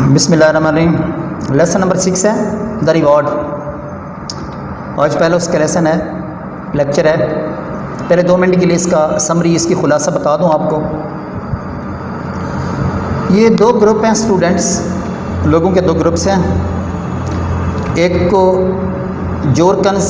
बिस्मिल्लाहिर्रहमानिर्रहीम। Lesson number 6 है the reward. आज पहला उसका लेसन है, लेक्चर है। पहले 2 मिनट के लिए इसका समरी, इसकी खुलासा बता दूं आपको। ये 2 ग्रुप हैं स्टूडेंट्स, लोगों के 2 ग्रुप्स हैं। एक को जोरकन्स,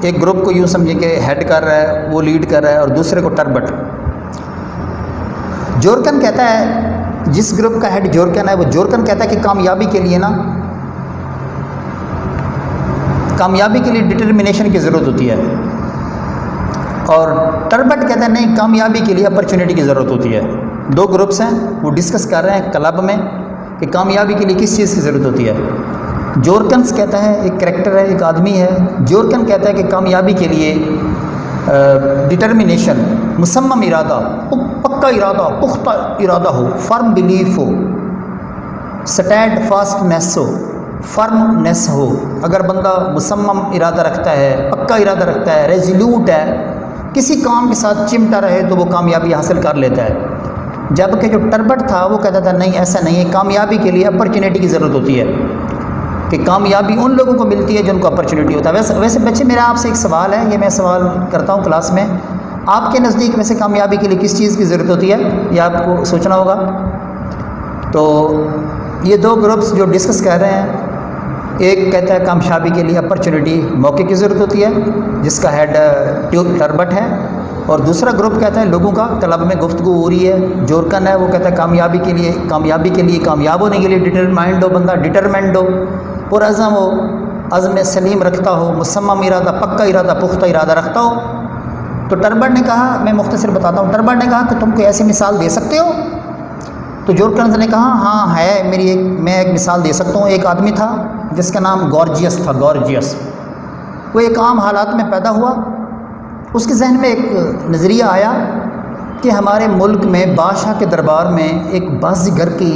एक ग्रुप को यूँ समझिए कि हेड कर रहा है, वो लीड कर रहा है, और दूसरे को टर्बट। जोरकन कहता है, जिस ग्रुप का हेड जोरकन है, वो जोरकन कहता है कि कामयाबी के लिए ना, कामयाबी के लिए डिटर्मिनेशन की ज़रूरत होती है। और टर्बट कहता है नहीं, कामयाबी के लिए अपॉर्चुनिटी की ज़रूरत होती है। 2 ग्रुप्स हैं, वो डिस्कस कर रहे हैं क्लब में कि कामयाबी के लिए किस चीज़ की ज़रूरत होती है। जोरकन्स कहता है, एक कैरेक्टर है, एक आदमी है। जोरकन कहता है कि कामयाबी के लिए डिटर्मिनेशन, मुसम्मम इरादा, पक्का इरादा, पुख्ता इरादा हो, फर्म बिलीफ हो, स्टैंड फास्टनेस हो, फर्मनेस हो। अगर बंदा मुसम्मम इरादा रखता है, पक्का इरादा रखता है, रेजोल्यूट है, किसी काम के साथ चिमटा रहे तो वो कामयाबी हासिल कर लेता है। जबकि जो टर्बट था वो कहता था नहीं, ऐसा नहीं है, कामयाबी के लिए अपॉर्चुनिटी की ज़रूरत होती है, कि कामयाबी उन लोगों को मिलती है जिनको अपॉर्चुनिटी होता है। वैसे बच्चे, मेरा आपसे एक सवाल है, ये मैं सवाल करता हूँ क्लास में, आपके नज़दीक वैसे कामयाबी के लिए किस चीज़ की ज़रूरत होती है, ये आपको सोचना होगा। तो ये 2 ग्रुप्स जो डिस्कस कर रहे हैं, एक कहता है कामयाबी के लिए अपॉर्चुनिटी, मौके की ज़रूरत होती है, जिसका हेड टर्बट है। और दूसरा ग्रुप कहता है लोगों का क्लब में गुफ्तगू हो रही है, जोरकन है, वो कहता है कामयाबी के लिए कामयाब होने के लिए डिटरमाइंड हो, बंदा डिटरमेंड हो, पुरअज़म हो, अज़्म सलीम रखता हो, मुसम्मम इरादा, पक्का इरादा, पुख्ता इरादा रखता हो। तो टर्बट ने कहा, मैं मुख्तसर बताता हूँ, टर्बट ने कहा कि तुम कोई ऐसी मिसाल दे सकते हो? तो जोरकन ने कहा हाँ है, मैं एक मिसाल दे सकता हूँ। एक आदमी था जिसका नाम गॉर्जियस था। गॉर्जियस वो एक आम हालात में पैदा हुआ। उसके जहन में एक नज़रिया आया कि हमारे मुल्क में बादशाह के दरबार में एक बाजीगर की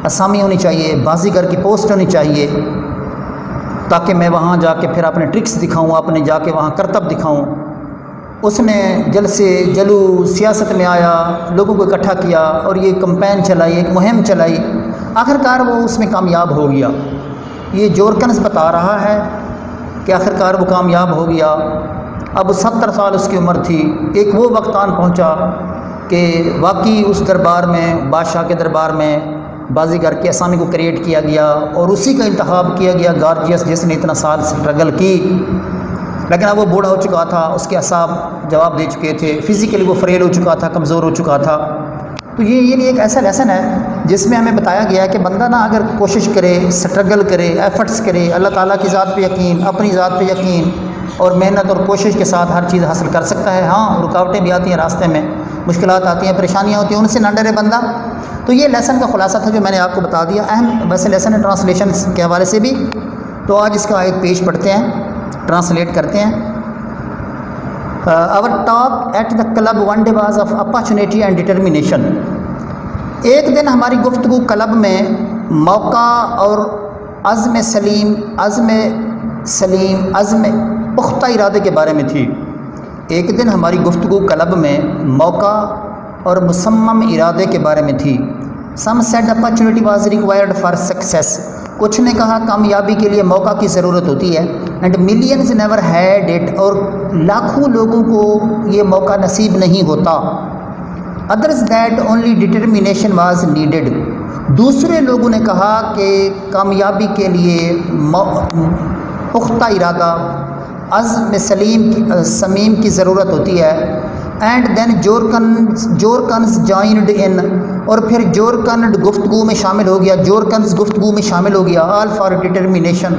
असामी होनी चाहिए, बाजीगर की पोस्ट होनी चाहिए, ताकि मैं वहाँ जाके फिर अपने ट्रिक्स दिखाऊँ, अपने जाके वहाँ करतब दिखाऊँ। उसने जलसे जलू सियासत में आया, लोगों को इकट्ठा किया और ये कैंपेन चलाई, एक मुहिम चलाई। आखिरकार वो उसमें कामयाब हो गया। ये जोरकन्स बता रहा है कि आखिरकार वो कामयाब हो गया। अब 70 साल उसकी उम्र थी। एक वो वक्त आन पहुँचा कि वाकई उस दरबार में, बादशाह के दरबार में बाजीगर की असामी को क्रिएट किया गया और उसी का इंतखाब किया गया, गॉर्जियस, जिसने इतना साल स्ट्रगल की। लेकिन अब वो बूढ़ा हो चुका था, उसके असाब जवाब दे चुके थे, फिज़िकली वो फ्रेल हो चुका था, कमज़ोर हो चुका था। तो ये एक ऐसा लेसन है जिसमें हमें बताया गया है कि बंदा ना अगर कोशिश करे, स्ट्रगल करे, एफ़र्ट्स करे, अल्लाह ताला की ज़ात पे यकीन, अपनी ज़ात पे यकीन और मेहनत और कोशिश के साथ हर चीज़ हासिल कर सकता है। हाँ, रुकावटें भी आती हैं रास्ते में, मुश्किलात आती हैं, परेशानियाँ होती हैं, उनसे ना डरे बंदा। तो ये लेसन का खुलासा था जो मैंने आपको बता दिया। अहम वैसे लेसन है ट्रांसलेशन के हवाले से भी। तो आज इसका एक पेज पढ़ते हैं, ट्रांसलेट करते हैं। Our talk at the club one day was of opportunity and determination. एक दिन हमारी गुफ्तगू क्लब में मौका और अज़्म सलीम, पुख्ता इरादे के बारे में थी। एक दिन हमारी गुफ्तगू क्लब में मौका और मुसम्मम इरादे के बारे में थी। Some said opportunity was required for success. कुछ ने कहा कामयाबी के लिए मौका की ज़रूरत होती है। And millions never had it, और लाखों लोगों को ये मौका नसीब नहीं होता। Others that only determination was needed. दूसरे लोगों ने कहा कि कामयाबी के लिए पुख्ता इरादा, अज़्म समीम की ज़रूरत होती है। एंड देन जोरकन्स जॉइंड इन, और फिर जोरकन गुफ्तगू में शामिल हो गया, जोरकन्स गुफ्तगू में शामिल हो गया। ऑल फॉर डिटर्मिनेशन,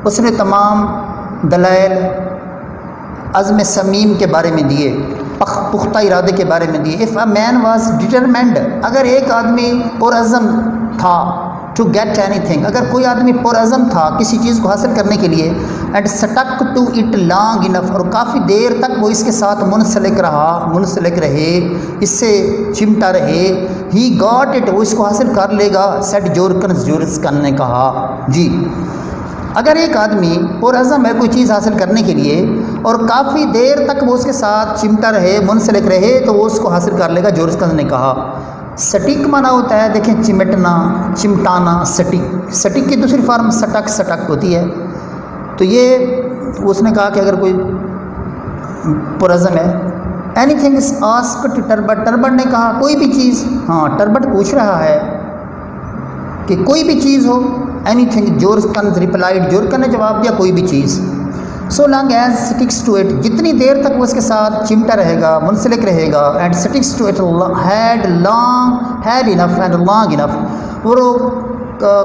उसने तमाम दलाइल अज़्म समीम के बारे में दिए, पुख्ता इरादे के बारे में दिए। If a man was determined, अगर एक आदमी पुरअज़म था, टू गेट एनीथिंग, अगर कोई आदमी पुरअज़म था किसी चीज़ को हासिल करने के लिए, and stuck to it long enough, और काफ़ी देर तक वो इसके साथ मुनसलिक रहे, इससे चिमटा रहे, ही गॉट इट, वो इसको हासिल कर लेगा। सेट जोरकन ने कहा जी, अगर एक आदमी पुरअज़म है कोई चीज़ हासिल करने के लिए और काफ़ी देर तक वो उसके साथ चिमटा रहे, मुनसलिक रहे, तो वो उसको हासिल कर लेगा, जोरकन ने कहा। सटीक माना होता है, देखें चिमटना, चिमटाना, सटीक। सटीक की दूसरी फॉर्म सटक, सटक होती है। तो ये उसने कहा कि अगर कोई पुरज़म है, एनीथिंग इज आस्क्ड टर्बट, टर्बट ने कहा कोई भी चीज़। हाँ, टर्बट पूछ रहा है कि कोई भी चीज़ हो, एनीथिंग, जोरकन रिप्लाइड, जोरकन ने जवाब दिया कोई भी चीज़। So long as sticks to it, जितनी देर तक वो उसके साथ चिमटा रहेगा, मुंसलिक रहेगा, and sticks to it had enough and long enough, और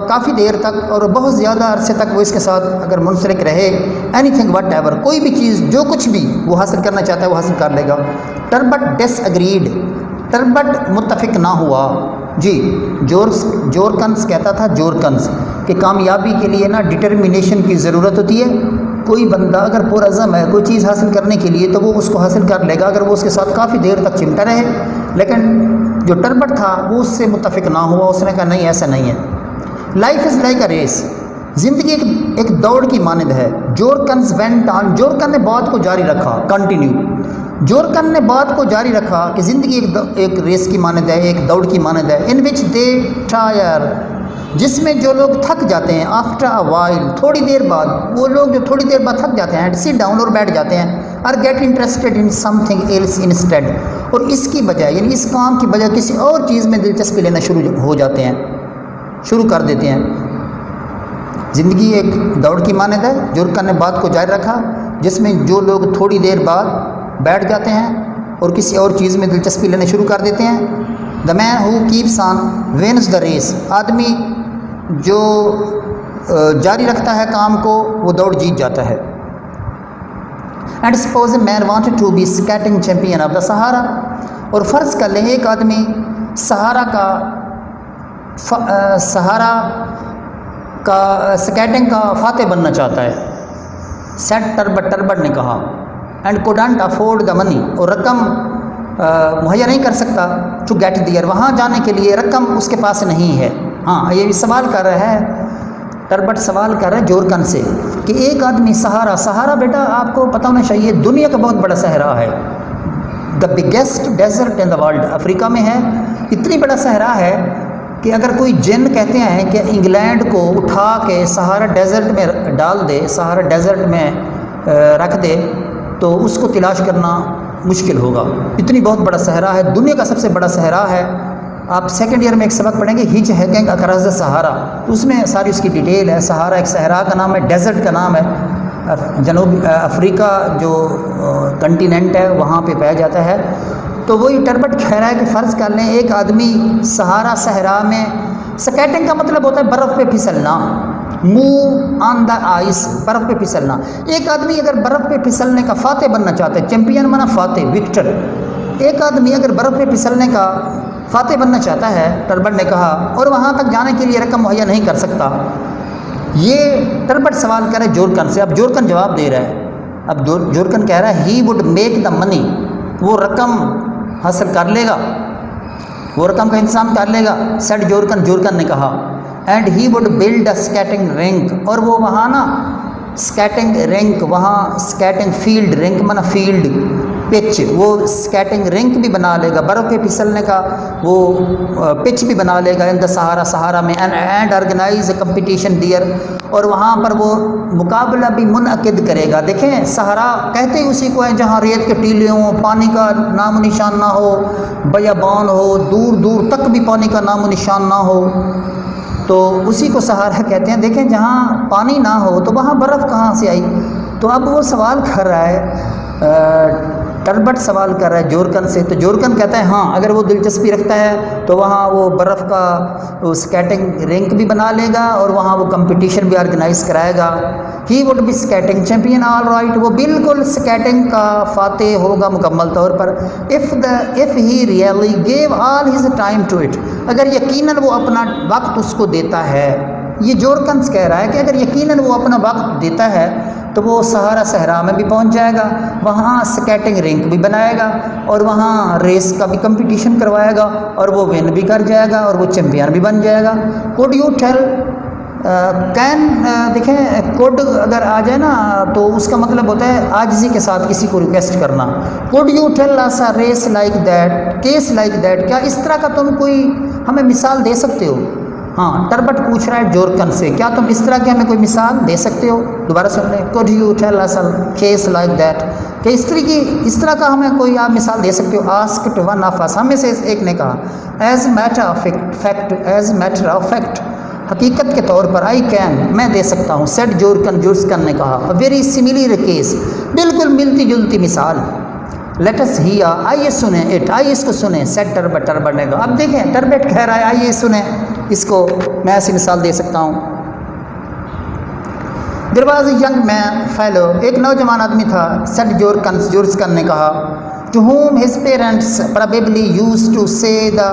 काफ़ी देर तक और बहुत ज़्यादा अरसे तक वो इसके साथ अगर मुंसलिक रहे, एनीथिंग वट एवर, कोई भी चीज़, जो कुछ भी वो हासिल करना चाहता है वो हासिल कर लेगा। टर्बट डिसएग्रीड, टर्बट मुत्तफिक ना हुआ जी। जोरकन्स कहता था, जोरकन्स कि कामयाबी के लिए ना डिटर्मिनेशन की ज़रूरत होती है। कोई बंदा अगर पुरअज़म है कोई चीज़ हासिल करने के लिए तो वो उसको हासिल कर लेगा अगर वो उसके साथ काफ़ी देर तक चिमटा रहे। लेकिन जो टर्बट था वो उससे मुत्तफिक ना हुआ, उसने कहा नहीं, ऐसा नहीं है। Life is like a race, ज़िंदगी एक दौड़ की मानद है। जोरकन्स वेंट ऑन, जोरकन ने बात को जारी रखा, कंटिन्यू। जोरकन ने बात को जारी रखा कि ज़िंदगी एक रेस की मानद है, एक दौड़ की मानद है। इन विच दे टायर, जिसमें जो लोग थक जाते हैं, आफ्टर अ वाइल, थोड़ी देर बाद, वो लोग जो थोड़ी देर बाद थक जाते हैं, सिट डाउन और बैठ जाते हैं, और get interested in something else instead, और इसकी बजाय यानी इस काम की बजाय किसी और चीज़ में दिलचस्पी लेना शुरू हो जाते हैं, शुरू कर देते हैं। ज़िंदगी एक दौड़ की मानद है। जोरकन ने बात को जारी रखा, जिसमें जो लोग थोड़ी देर बाद बैठ जाते हैं और किसी और चीज़ में दिलचस्पी लेना शुरू कर देते हैं। The man who keeps on wins the race, आदमी जो जारी रखता है काम को वो दौड़ जीत जाता है। And suppose a man wanted to be skating champion of the Sahara, और फ़र्ज़ कर लें एक आदमी सहारा का स्केटिंग का फाते बनना चाहता है। सेट टर्बट ने कहा, and couldn't afford the money, और रकम मुहैया नहीं कर सकता, टू गेट दियर, वहाँ जाने के लिए रकम उसके पास नहीं है। हाँ, ये भी सवाल कर रहा है, टर्बट सवाल कर रहा है जोरकन से कि एक आदमी सहारा बेटा आपको पता होना चाहिए दुनिया का बहुत बड़ा सहरा है, the biggest desert in the world, Africa में है। इतनी बड़ा सहरा है कि अगर कोई जिन कहते हैं कि इंग्लैंड को उठा के सहारा डेजर्ट में डाल दे, सहारा डेजर्ट में रख दे, तो उसको तलाश करना मुश्किल होगा। इतनी बहुत बड़ा सहरा है, दुनिया का सबसे बड़ा सहरा है। आप सेकंड ईयर में एक सबक पढ़ेंगे, hitch hacking across the Sahara, तो उसमें सारी उसकी डिटेल है। सहारा एक सहरा का नाम है, डेजर्ट का नाम है। जनूबी अफ्रीका जो कंटिनेंट है वहाँ पे पाया जाता है। तो वही टर्बट कह रहा है कि फ़र्ज़ कर लें एक आदमी सहारा सहरा में, स्केटिंग का मतलब होता है बर्फ़ पे फिसलना, मूव ऑन द आइस, बर्फ़ पे फिसलना। एक आदमी अगर बर्फ़ पे फिसलने का फाते बनना चाहता है, चैंपियन माना फाते, विक्टर, एक आदमी अगर बर्फ़ पे फिसलने का फाते बनना चाहता है, टर्बट ने कहा, और वहाँ तक जाने के लिए रकम मुहैया नहीं कर सकता। ये टर्बट सवाल करे जोरकन से। अब जोरकन जवाब दे रहा है। अब जोरकन कह रहा है he would make the money, वो रकम हासिल कर लेगा, वो रकम का इंतजाम कर लेगा। सेट जोरकन ने कहा, and he would build a skating rink, और वो वहाँ ना स्केटिंग रिंक, वहाँ स्केटिंग फील्ड, रिंक माना फील्ड, पिच, वो स्केटिंग रिंक भी बना लेगा, बर्फ़ पे फिसलने का वो पिच भी बना लेगा इन द सहारा में, एंड ऑर्गेनाइज कंपटीशन दियर, और वहाँ पर वो मुकाबला भी मुनअकिद करेगा। देखें, सहारा कहते ही उसी को है जहाँ रेत के टीले हों, पानी का नामो निशान ना हो, बयाबान हो, दूर दूर तक भी पानी का नामो निशान ना हो, तो उसी को सहारा कहते हैं। देखें, जहाँ पानी ना हो तो वहाँ बर्फ़ कहाँ से आई। तो अब वो सवाल कर रहा है, टर्बट सवाल कर रहा है जोरकन से। तो जोरकन कहता है हाँ, अगर वो दिलचस्पी रखता है तो वहाँ वो बर्फ़ का वो स्केटिंग रिंक भी बना लेगा और वहाँ वो कंपटीशन भी ऑर्गेनाइज कराएगा। He would be skating champion all right, वो बिल्कुल स्केटिंग का फाते होगा मुकम्मल तौर पर। If he really gave all his time to it, अगर यकीनन वो अपना वक्त उसको देता है। ये जोरकन्स कह रहा है कि अगर यकीनन वो अपना वक्त देता है तो वो सहारा सहरा में भी पहुंच जाएगा, वहाँ स्केटिंग रिंक भी बनाएगा और वहाँ रेस का भी कंपटीशन करवाएगा और वो विन भी कर जाएगा और वो चैम्पियन भी बन जाएगा। कुड यू टेल कैन देखें कोड अगर आ जाए ना तो उसका मतलब होता है आजिज़ी के साथ किसी को रिक्वेस्ट करना। Could you tell us a race like that, case like that, क्या इस तरह का तुम कोई हमें मिसाल दे सकते हो? हाँ, टर्बट पूछ रहा है जोरकन से, क्या तुम इस तरह की हमें कोई मिसाल दे सकते हो? दोबारा सुन लें, could you tell us a case like that, कि इस तरह का हमें कोई आप मिसाल दे सकते हो? आस्क्ड वन ऑफ अस, हमें से एक ने कहा। As matter of fact, as matter of fact, हकीकत के तौर पर, आई कैन, मैं दे सकता हूँ। सेट जोरकन ने कहा। अ वेरी सिमिलर केस, बिल्कुल मिलती जुलती मिसाल। लेट अस हियर, आइए सुने इट, आइए इसको सुने। सेट टर्बट ने कहा। अब देखें टर्बट कह रहा है आइए सुने इसको, मैं ऐसी मिसाल दे सकता हूँ। There was a young man fellow, एक नौजवान आदमी था। सेट जोरकन ने कहा। To whom his parents probably used to say the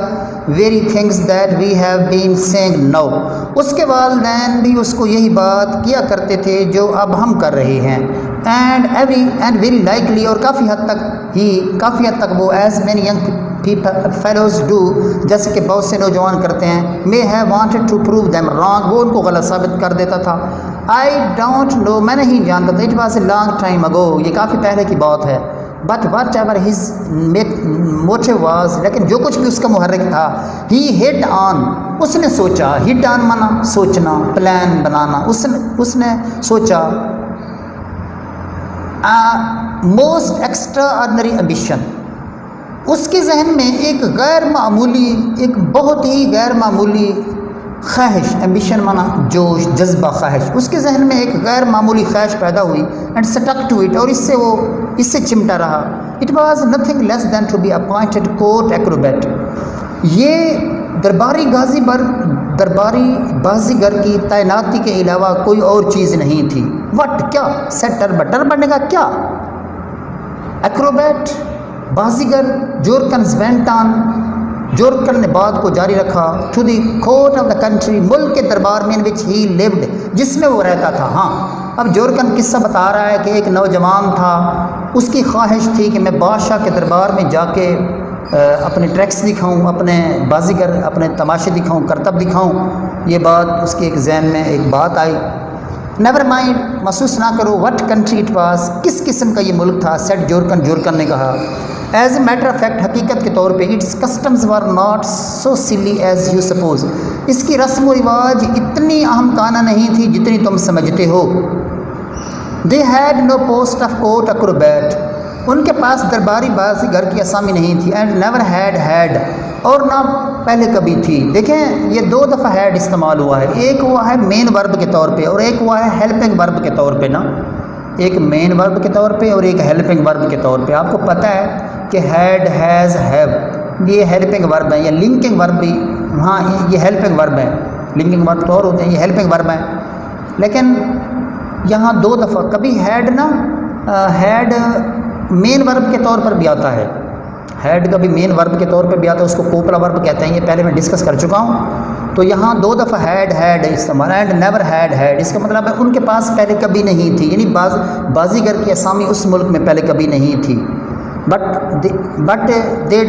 very things that we have been saying now, उसके वालिदैन भी उसको यही बात किया करते थे जो अब हम कर रहे हैं। एंड वेरी लाइकली, और काफ़ी हद तक वो, as many young people fellows do, जैसे कि बहुत से नौजवान करते हैं, may have wanted to prove them wrong, वो उनको गलत साबित कर देता था। आई डोंट नो, मैं नहीं जानता था। It was a long time ago, ये काफ़ी पहले की बात है। But what ever his motive was, लेकिन जो कुछ भी उसका मुहर्रिक था, ही हिट ऑन, उसने सोचा। हिट ऑन माना सोचना, प्लान बनाना। उसने सोचा मोस्ट एक्स्ट्रा ऑर्डिनरी एम्बिशन, उसके जहन में एक बहुत ही गैर मामूली ख्वाहिश, एम्बिशन माना जोश, जज्बा, ख्वाहिश, उसके जहन में एक गैर मामूली ख्वाहिश पैदा हुई। एंड स्टक टू इट, और इससे चिमटा रहा। It was nothing less than to be appointed court acrobat, ये दरबारी बाजीगर की तैनाती के अलावा कोई और चीज़ नहीं थी। वट, क्या? सेट टर्बट ने कहा क्या? एक्रोबैट, बाजीगर। जोरकन ने बात को जारी रखा। To the court of the country, मुल्क के दरबार में, इन विच ही लिव्ड, जिसमें वो रहता था। हाँ, अब जोरकन किस्सा बता रहा है कि एक नौजवान था, उसकी ख्वाहिश थी कि मैं बादशाह के दरबार में जाके अपने ट्रैक्स दिखाऊं, अपने बाजीगर, अपने तमाशे दिखाऊं, करतब दिखाऊं। ये बात उसके एक जहन में एक बात आई। नेवर माइंड, महसूस ना करो। व्हाट कंट्री इट वाज, किस किस्म का ये मुल्क था। सेट जोरकन ने कहा। As a matter of fact, हकीकत के तौर पे, its customs were not so silly as you suppose, इसकी रस्म व रिवाज इतनी अहमकाना नहीं थी जितनी तुम समझते हो। They had no post of court acrobat, उनके पास दरबारी बाजीगर की असामी नहीं थी। एंड नेवर हैड, और ना पहले कभी थी। देखें ये दो दफ़ा हैड इस्तेमाल हुआ है, एक हुआ है मेन वर्ब के तौर पे और एक हुआ है हेल्पिंग वर्ब के तौर पे ना, एक मेन वर्ब के तौर पे और एक हेल्पिंग वर्ब के तौर पे। आपको पता है कि हैड, हैज़, हैव ये हेल्पिंग वर्ब है, या लिंकिंग वर्ब भी, हाँ ये हेल्पिंग वर्ब है। लिंकिंग वर्ब तो और होते हैं, ये हेल्पिंग वर्ब है। लेकिन यहाँ दो दफ़ा, कभी हैड ना हैड मेन वर्ब के तौर पर भी आता है, हैड कभी मेन वर्ब के तौर पर भी आता है, उसको कोपला वर्ब कहते हैं, ये पहले मैं डिस्कस कर चुका हूँ। तो यहाँ दो दफ़ा हैड इस्तेमाल। एंड नेवर हैड, इसका मतलब है उनके पास पहले कभी नहीं थी, यानी बाजीगर की असामी उस मुल्क में पहले कभी नहीं थी। But that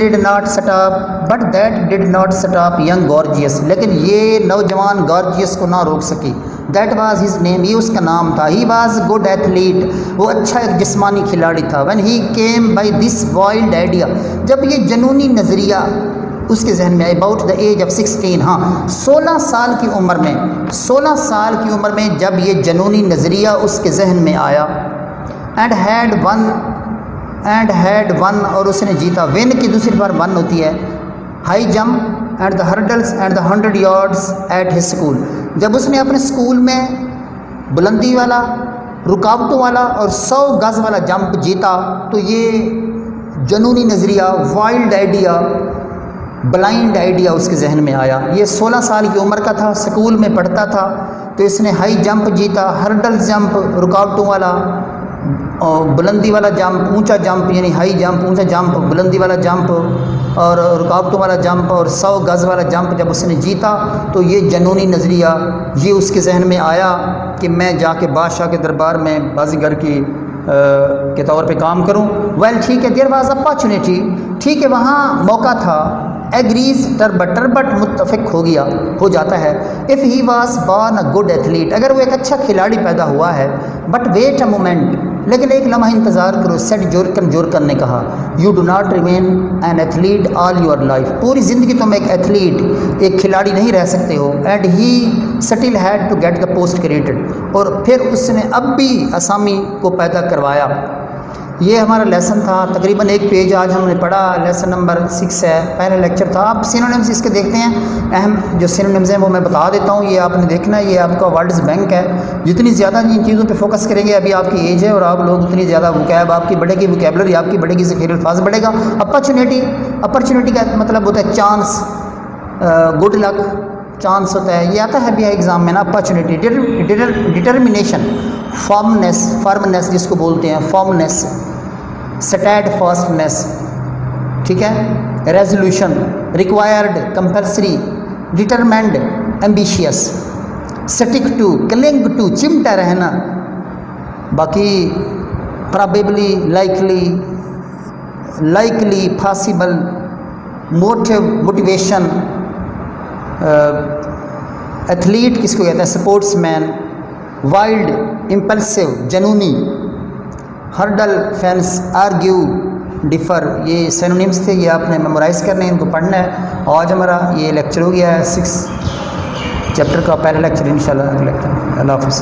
did not stop young gorgeous, लेकिन ये नौजवान गॉर्जियस को ना रोक सकी। दैट वाज हिज नेम, ये उसका नाम था। ही वाज गुड एथलीट, वो अच्छा एक जिस्मानी खिलाड़ी था। When he came by this wild idea, जब ये जनूनी नज़रिया उसके जहन में, अबाउट द एज ऑफ 16, हाँ 16 साल की उम्र में, 16 साल की उम्र में जब ये जनूनी नज़रिया उसके जहन में आया। एंड हैड वन, और उसने जीता। विन की दूसरी बार वन होती है। High jump and the hurdles and the 100 yards at his school, जब उसने अपने स्कूल में बुलंदी वाला, रुकावटों वाला और 100 गज़ वाला जंप जीता, तो ये जनूनी नज़रिया, वाइल्ड आइडिया, ब्लाइंड आइडिया उसके जहन में आया। ये 16 साल की उम्र का था, स्कूल में पढ़ता था, तो इसने हाई जंप जीता, हर्डल जंप रुकावटों वाला और बुलंदी वाला जंप, ऊंचा जंप, यानी हाई जंप ऊंचा जंप, बुलंदी वाला जंप और रुकावटों वाला जंप और 100 गज़ वाला जंप जब उसने जीता, तो ये जनूनी नज़रिया ये उसके जहन में आया कि मैं जाके बादशाह के दरबार में बाजीगर के तौर पे काम करूं। वेल ठीक है, देयर वाज अपॉर्चुनिटी, ठीक है वहाँ मौका था। एग्रीज टर्बट मुत्तफिक हो गया, हो जाता है। If he was born a good athlete, अगर वो एक अच्छा खिलाड़ी पैदा हुआ है। बट वेट अ मोमेंट, लेकिन एक लम्हा इंतज़ार करो। सेट जोरकन ने कहा, you do not remain an athlete all your life, पूरी ज़िंदगी तुम एक एथलीट, एक खिलाड़ी नहीं रह सकते हो। And he still had to get the post created, और फिर उसने अब भी असामी को पैदा करवाया। ये हमारा लेसन था, तकरीबन एक पेज आज हमने पढ़ा, लेसन नंबर 6 है, पहला लेक्चर था। आप सिनोनिम्स इसके देखते हैं, अहम जो सिनोनिम्स हैं वो मैं बता देता हूँ, ये आपने देखना है। ये आपका वर्ल्ड्स बैंक है, जितनी ज़्यादा इन चीज़ों पे फोकस करेंगे, अभी आपकी एज है और आप लोग उतनी ज़्यादा वोकैब आपकी बढ़ेगी, वोकैबलरी आपकी बढ़ेगी, ज़ख़ीर अल्फाज बढ़ेगा। अपॉर्चुनिटी का मतलब होता है चांस, गुड लक, चांस होता है, ये आता है भी एग्ज़ाम में ना। अपॉर्चुनिटी, डिटर्मिनेशन, फर्मनेस जिसको बोलते हैं, फर्मनेस, स्टेडफास्टनेस, ठीक है, resolution, required, compulsory, determined, ambitious, stick to, cling to, चिमटा रहना, बाकी probably, likely, possible, motivation, athlete किसको कहते हैं, स्पोर्ट्समैन, वाइल्ड, इम्पल्सिव, जनूनी, हर्डल, फेंस, आर्ग्यू, डिफ़र, ये सिनोनिम्स थे, ये आपने मेमोराइज़ करने हैं, इनको पढ़ना है। आज हमारा ये लेक्चर हो गया है 6 चैप्टर का, पहला लेक्चर इंशाल्लाह अगले लेक्चर। अल्लाह हाफ़िज़।